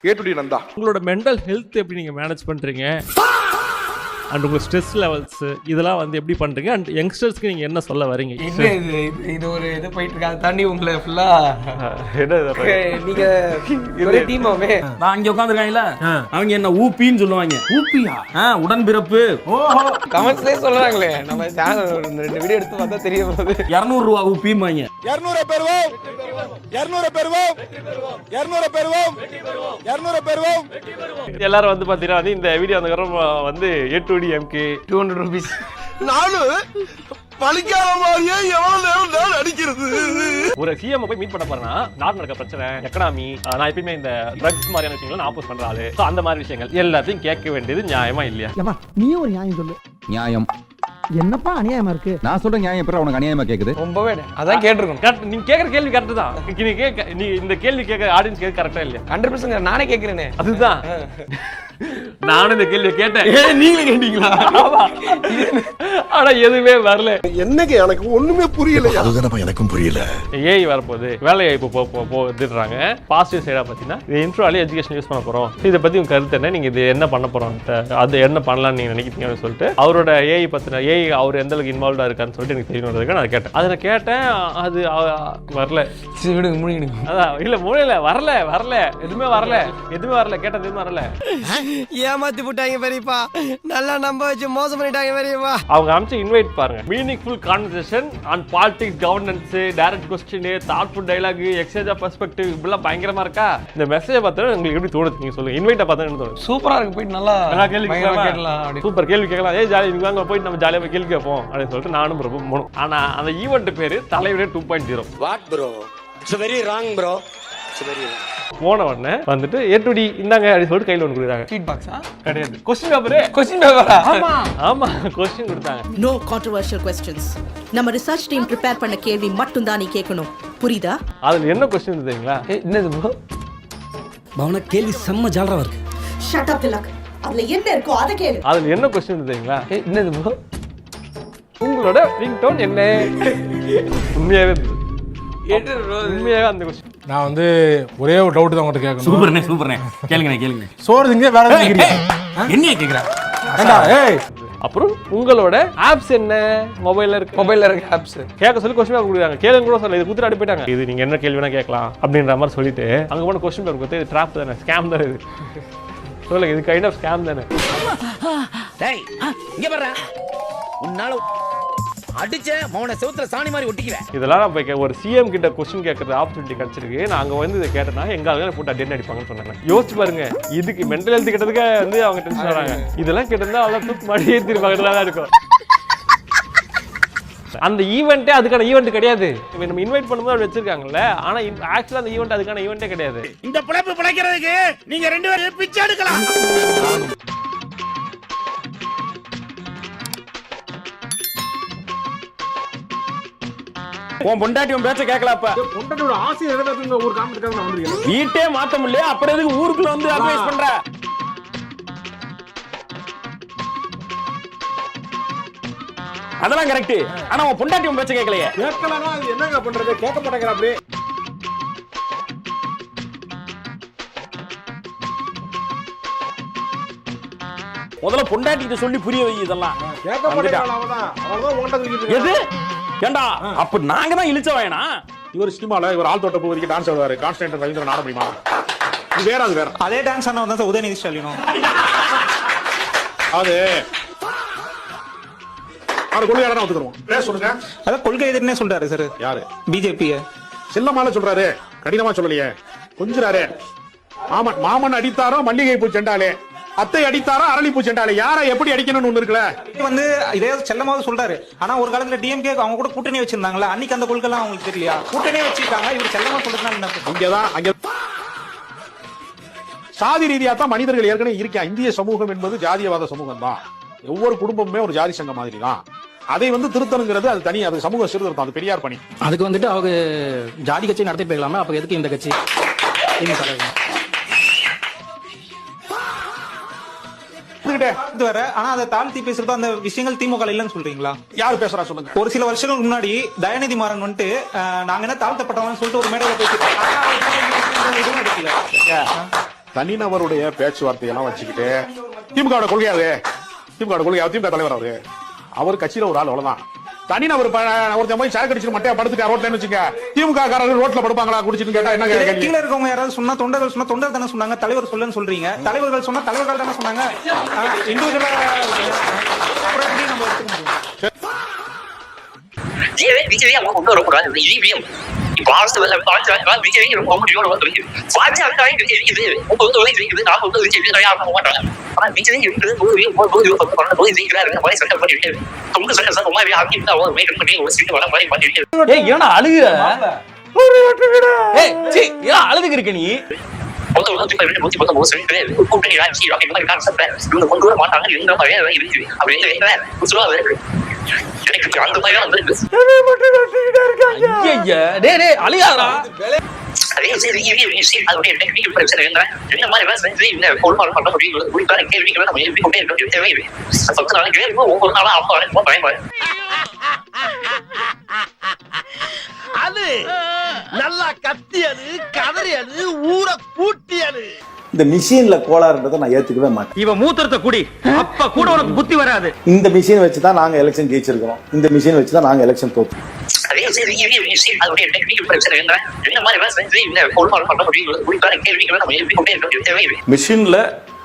ஏ-டு-டி நந்தா. உங்களோட mental health எப்படி நீங்க மேனேஜ் பண்றீங்க அண்ட் உங்க ஸ்ட்ரெஸ் லெவல்ஸ் இதெல்லாம் வந்து எப்படி பண்றீங்க அண்ட் யங்ஸ்டர்ஸ்க்கு நீங்க என்ன சொல்ல வரீங்க? இது ஒரு இது போயிட்டு இருக்கு. அதை தாண்டி உங்களை ஃபுல்லா நீங்க ஒரே டீமாவே நான் அங்க உட்காந்துருக்காங்கல்ல அவங்க என்ன ஊப்பின்னு சொல்லுவாங்க. ஊப்பியா? உடன்பிறப்பு. ஓஹோ, கமெண்ட்ஸ்லயே சொல்றாங்களே. நம்ம சேனல் ஒரு 2 வீடியோ எடுத்து பார்த்தா தெரிய போகுது. 200 ரூபா ஊப்பிமாங்க. 200 பெறுவோம் 200 பெறுவோம் 200 பெறுவோம் 200 பெறுவோம். எல்லாரும் வந்து பாத்தீங்கன்னா வந்து இந்த வீடியோ அந்த வந்து A2DMK 200 ரூபீஸ். நானும் பலிக்கார மாதிரியே எவ்வளவு நேரம் நான் அடிக்கிறது. ஒரு சிஎம் போய் மீட் பண்ண போறேன்னா நாட்டு நடக்க பிரச்சனை, எக்கனாமி, நான் எப்பயுமே இந்த ட்ரக்ஸ் மாதிரியான விஷயங்களை நான் ஆப்போஸ் பண்ற ஆளு. அந்த மாதிரி விஷயங்கள் எல்லாத்தையும் கேட்க வேண்டியது நியாயமா இல்லையா? நீ ஒரு நியாயம் சொல்லு. நியாயம் என்னப்பா அநியாயமா இருக்கு? நான் சொல்ற நியாயம் எப்ப உனக்கு அநியாயமா கேக்குது? ரொம்பவே அதான் கேட்டிருக்கணும். நீங்க கேக்குற கேள்வி கரெக்ட் தான். நீ இந்த கேள்வி கேட்க ஆடியன்ஸ் கேட்க கரெக்டா இல்லையா? 100% நானே கேட்கிறேனே. அதுதான் நானும் இந்த கேள்வியை கேட்டேன். நீங்களே கேட்டீங்களா? ஆனா எதுவுமே வரல. என்னங்க எனக்கு ஒண்ணுமே புரியல. அதுதானப்பா எனக்கும் புரியல. ஏஐ வரப்போகுது, வேலையை இப்போ போடுறாங்க. பாசிட்டிவ் சைடா பார்த்தீங்கன்னா இது இன்ட்ரோவாலே எஜுகேஷன் யூஸ் பண்ண போறோம். இதை பத்தி உங்க கருத்து என்ன, நீங்க இது என்ன பண்ண போறோம், அது என்ன பண்ணலாம்னு நீங்க நினைக்கிறீங்கன்னு சொல்லிட்டு அவரோட ஏஐ பத்தின அவர் எந்த அளவுக்கு இன்வால்வ்டா இருக்கான்னு சொல்லிட்டு எனக்கு தெரியணுன்றதுக்கு நான் கேட்டேன். அதை நான் கேட்டேன், அது வரல. விடுங்க முடிங்க. அதான் இல்ல மூலையில வரல எதுவுமே வரல கேட்டது எதுவுமே வரல. ஏமாத்தி போட்டாங்க பெரியப்பா, நல்லா நம்ப வச்சு மோசம் பண்ணிட்டாங்க பெரியப்பா. அவங்க அமைச்ச இன்வைட் பாருங்க, meaningful conversation on politics, governance, direct question, thoughtful dialogue, exchange of perspective, இப்படிலாம் பயங்கரமா இருக்கா? இந்த மெசேஜ் பார்த்தா உங்களுக்கு எப்படி தோணுது? நீங்க சொல்லுங்க. இன்வைட்டை பார்த்தா என்ன தோணுது? சூப்பரா இருக்கு. போயிட்டு நல்லா கேள்வி கேட்கலாம். சூப்பர் கேள்வி கேட்கலாம். ஜாலி வாங்க போயிட்டு நம்ம ஜாலியாக கேள்வி கேட்போம் அப்படின்னு சொல்லிட்டு நானும் ரொம்ப போகணும். ஆனா அந்த ஈவெண்ட் பேரு தலைவரே 2.0. What bro, it's very wrong bro, it's very wrong. போன உடனே வந்துட்டு A2D இந்தாங்க அப்படின்னு சொல்லிட்டு கையில் ஒன்று கொடுக்குறாங்க. ஃபீட் பாக்ஸா? கிடையாது, கொஸ்டின் பேப்பரு. கொஸ்டின் பேப்பரா? ஆமா கொஸ்டின் கொடுத்தாங்க. No controversial questions. நம்ம ரிசர்ச் டீம் ப்ரிப்பேர் பண்ண கேள்வி மட்டும் தான் நீ கேட்கணும், புரியுதா? அதுல என்ன கொஸ்டின் தெரியுங்களா? என்னது ப்ரோ? பவன கேள்வி செம்ம ஜாலரா இருக்கு. Shut up Tilak. அதுல என்ன இருக்கோ அத கேளு. அதுல என்ன கொஸ்டின் தெரியுங்களா? என்னது ப்ரோ? உங்களோட ரிங்டோன் என்ன? உண்மையாவே உண்மையாக அந்த கொஸ்டின். நான் வந்து ஒரே ஒரு டவுட் தான் உங்கள்கிட்ட கேட்கணும். சூப்பர்ண்ணே கேளுங்க. சோறு திங்க வேற என்ன கேக்குறா? அப்புறம் உங்களோட ஆப்ஸ் என்ன? மொபைல்ல இருக்கு ஆப்ஸ் கேட்க சொல்லி கொஸ்டின் பேப்பர் கொடுக்குறாங்க. கேளுங்க கூட சொல்ல, இது குத்துட்டு அடி போயிட்டாங்க. இது நீங்க என்ன கேள்வி வேணா கேட்கலாம் அப்படின்ற மாதிரி சொல்லிட்டு அங்க போன கொஸ்டின் பேப்பர் கொடுத்து இது ட்ராப் தானே, ஸ்கேம் தானே இது சொல்லுங்க. இது கைண்ட் ஆஃப் ஸ்கேம் தானே. டேய் இங்க பாரு, உன்னால அடிச்ச மௌன செவுத்துல சாணி மாதிரி ஒட்டிக்கிறேன். இதெல்லாம் நான் ஒரு சிஎம் கிட்ட கொஸ்டின் கேட்கறது ஆப்பர்ச்சுனிட்டி கிடைச்சிருக்கு. நான் அங்க வந்து இதை கேட்டேன்னா எங்க ஆளுங்க போட்டு அடி அடிப்பாங்கன்னு சொன்னாங்க. யோசிச்சு பாருங்க, இதுக்கு மென்டல் ஹெல்த் கிட்டதுக்கு வந்து அவங்க டென்ஷன் வராங்க. இதெல்லாம் கேட்டிருந்தா அவ்வளோ தூக்கு மாடி ஏற்றிருப்பாங்க இருக்கும். அந்த ஈவெண்ட்டே அதுக்கான ஈவெண்ட் கிடையாது. நம்ம இன்வைட் பண்ணும்போது அப்படி வச்சிருக்காங்கல்ல, ஆனா ஆக்சுவலா அந்த ஈவெண்ட் அதுக்கான ஈவெண்ட்டே கிடையாது. இந்த பிழைப்பு பிழைக்கிறதுக்கு நீங்க 2 பேரும் பிச்சை எடுக்கலாம். உன் பொண்டாட்டி உன் பேச்ச கேட்கலப்ப. பொண்டாட்டியோட ஆசை எதிர்த்து ஒரு காமெடிக்காக நான் வந்திருக்கேன். வீட்டே மாத்த முடியல, அப்புறம் எதுக்கு ஊருக்குள்ள வந்து அட்வைஸ் பண்ற? அதெல்லாம் கரெக்ட். ஆனா உன் பொண்டாட்டி உன் பேச்ச கேட்கலையே. கேட்கலனா அது என்னங்க பண்றது? கேட்க மாட்டேங்கற அப்படியே. முதல்ல பொண்டாட்டி கிட்ட சொல்லி புரிய வை. இதெல்லாம் கேட்க மாட்டேங்கறால அவதான் உங்கள்ட்ட சொல்லிட்டு. எது? ஏண்டா அப்ப நாங்க தான் இழுச்ச வேணா? இவர் சினிமால இவர் ஆள் தோட்ட போவதுக்கு டான்ஸ் ஆடுவாரு. கான்ஸ்டன்ட் ரவீந்திரன் ஆட முடியுமா? இது வேற அதே டான்ஸ் ஆனா வந்தா உதயநிதி ஸ்டாலினும் அது கொள்கையாளனா ஒத்துக்குறோம். பேச சொல்லுங்க. அதான் கொள்கை எதிர்னே சொல்றாரு சார். யாரு? பிஜேபி. செல்லமால சொல்றாரு, கடினமா சொல்லலையே, கொஞ்சிறாரு. மாமன் அடித்தாரோ மல்லிகை பூ செண்டாலே, அத்தை அடித்தாரா அரளிப்பூ செண்டாலே, யாரை எப்படி அடிக்கணும்னு ஒண்ணு இருக்குல்ல. வந்து இதே செல்லமாவது சொல்றாரு. ஆனா ஒரு காலத்துல டிஎம்கே அவங்க கூட கூட்டணி வச்சிருந்தாங்களா, அன்னைக்கு அந்த கொள்கை எல்லாம் அவங்களுக்கு தெரியலையா? கூட்டணியே வச்சிருக்காங்க. இவர் செல்லமா சொல்றதுனால அங்கேதான் அங்க சாதி ரீதியா தான் மனிதர்கள் ஏற்கனவே இருக்கா. இந்திய சமூகம் என்பது ஜாதியவாத சமூகம் தான். ஒவ்வொரு குடும்பமுமே ஒரு ஜாதி சங்கம் மாதிரி தான். அதை வந்து திருத்தணுங்கிறது அது தனி, அது சமூக சீர்திருத்தம், அது பெரியார் பணி. அதுக்கு வந்துட்டு அவங்க ஜாதி கட்சி நடத்தி போயிடலாமா? அப்ப எதுக்கு இந்த கட்சி? ஆனா அதை தாழ்த்தி பேசுறது அந்த விஷயங்கள் திமுக இல்லன்னு சொல்றீங்களா? யாரு பேசுறா சொல்லுங்க. ஒரு சில வருஷங்களுக்கு முன்னாடி தயாநிதி மாறன் வந்துட்டு நாங்க என்ன தாழ்த்தப்பட்டவன்னு சொல்லிட்டு ஒரு மேடையில பேசிட்டு தனிநபருடைய பேச்சுவார்த்தையெல்லாம் வச்சுக்கிட்டு திமுக கொள்கையாது திமுக தலைவர் அவரு அவர் கட்சியில ஒரு ஆள் அவ்வளவுதான். தனிநபர் ஒருத்தன் போய் சாக்கு அடிச்சு மட்டையா படுத்துட்டு ரோட்ல வச்சுக்க திமுக காரர்கள் ரோட்ல படுப்பாங்களா குடிச்சிட்டு கேட்டா என்ன கேள்வி? கீழ இருக்கவங்க யாராவது சொன்னா தொண்டர்கள் தானே சொன்னாங்க, தலைவர் சொல்லுன்னு சொல்றீங்க. தலைவர்கள் சொன்னா தலைவர்கள் தானே சொன்னாங்க. இண்டிவிஜுவலா அப்புறம் எப்படி நம்ம எடுத்துக்க முடியும்? ஏன்னா அழுகு அழுதுக்கு இருக்க நீ அழுகாதா அது நல்லா கத்தியது கதறியது ஊரை கூட்டியது. இந்த மிஷின்ல கோளாறுன்றதை நான் ஏத்துக்கவே மாட்டேன். இவன் மூத்திரத்தை குடி, அப்ப கூட உனக்கு புத்தி வராது. இந்த மிஷின் வச்சு தான் நாங்க எலெக்ஷன் ஜெயிச்சிருக்கிறோம், இந்த மிஷின் வச்சு தான் நாங்க எலெக்ஷன் தோத்தோம். மிஷின்ல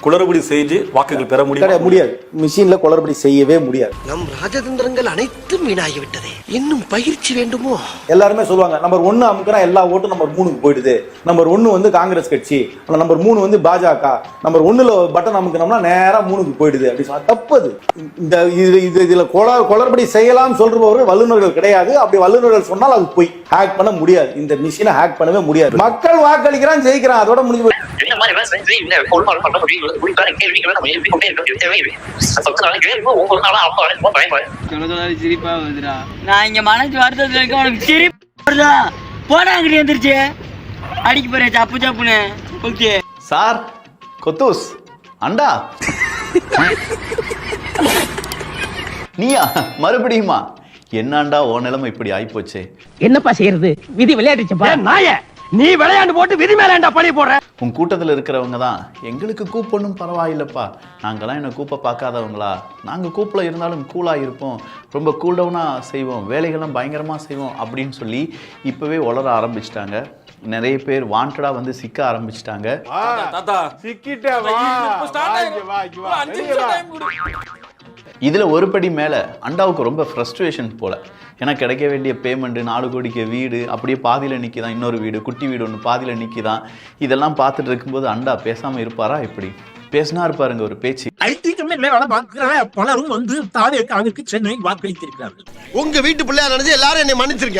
குளறுபடி செய்து வாக்குகள் பெற முடியாது. மிஷின்ல குளறுபடி செய்யவே முடியாது. நம் ராஜதந்திரங்கள் அனைத்தும் வீணாகிவிட்டதே. இன்னும் பயிற்சி வேண்டுமோ? எல்லாருமே சொல்லுவாங்க நம்பர் 1 அமுக்குனா எல்லா ஓட்டும் நம்பர் 3க்கு போயிடுது. நம்பர் 1 வந்து காங்கிரஸ் கட்சி, நம்பர் 3 வந்து பாஜக, நம்பர் 1ல பட்டன் அமுக்கணும்னா நேரா 3க்கு போயிடுது அப்படி சொன்னா தப்பது. இந்த இதுல குளறுபடி செய்யலாம் சொல்றவர்கள் வல்லுநர்கள் கிடையாது. அப்படி வல்லுநர்கள் சொன்னால் அது போய் ஹேக் பண்ண முடியாது. இந்த மிஷினை ஹேக் பண்ணவே முடியாது. மக்கள் வாக்களிக்கிறான், ஜெயிக்கிறான், அதோட முடிஞ்சு போய் நான் இங்க மனசு வருத்தத்துல இருக்க, உனக்கு சிரிப்பு வருதா? போடா அங்கிட்டு எந்திரிச்சு அடிக்க போறேன் சப்பு சப்புன்னு. ஓகே சார் கொத்தூஸ் அண்டா நீயா மறுபடியுமா? என்னாண்டா ஓ நிலைமை இப்படி ஆயிப்போச்சே. என்னப்பா செய்யறது, விதி விளையாடுச்சப்பா. நாய நீ விளையாண்டு போட்டு விதி மேலேண்டா பழி போடுற. உன் கூட்டத்தில் இருக்கிறவங்க தான் எங்களுக்கு கூப்பொண்ணும் பரவாயில்லப்பா, நாங்களாம் என்ன கூப்ப பார்க்காதவங்களா, நாங்கள் கூப்பில் இருந்தாலும் கூலாக இருப்போம், ரொம்ப கூல் டவுனாக செய்வோம், வேலைகள்லாம் பயங்கரமாக செய்வோம் அப்படின்னு சொல்லி இப்போவே உளர ஆரம்பிச்சிட்டாங்க. நிறைய பேர் வாண்டடாக வந்து சிக்க ஆரம்பிச்சிட்டாங்க. இதில் ஒரு படி மேலே அண்டாவுக்கு ரொம்ப ஃப்ரஸ்ட்ரேஷன் போல். ஏன்னா கிடைக்க வேண்டிய பேமெண்ட்டு 4 கோடிக்கு வீடு அப்படியே பாதியில் நிற்கிதான், இன்னொரு வீடு குட்டி வீடு ஒன்று பாதியில் நிற்கிதான். இதெல்லாம் பார்த்துட்டு இருக்கும்போது அண்டா பேசாமல் இருப்பாரா? இப்படி பேசினா இருப்பாருங்க ஒரு பேச்சு. பலரும் வந்து தாவே சென்னை வாக்களித்திருக்கிறார்கள். உங்க வீட்டு பிள்ளையா நினைச்சு எல்லாரும் என்னை மன்னிச்சிருக்க.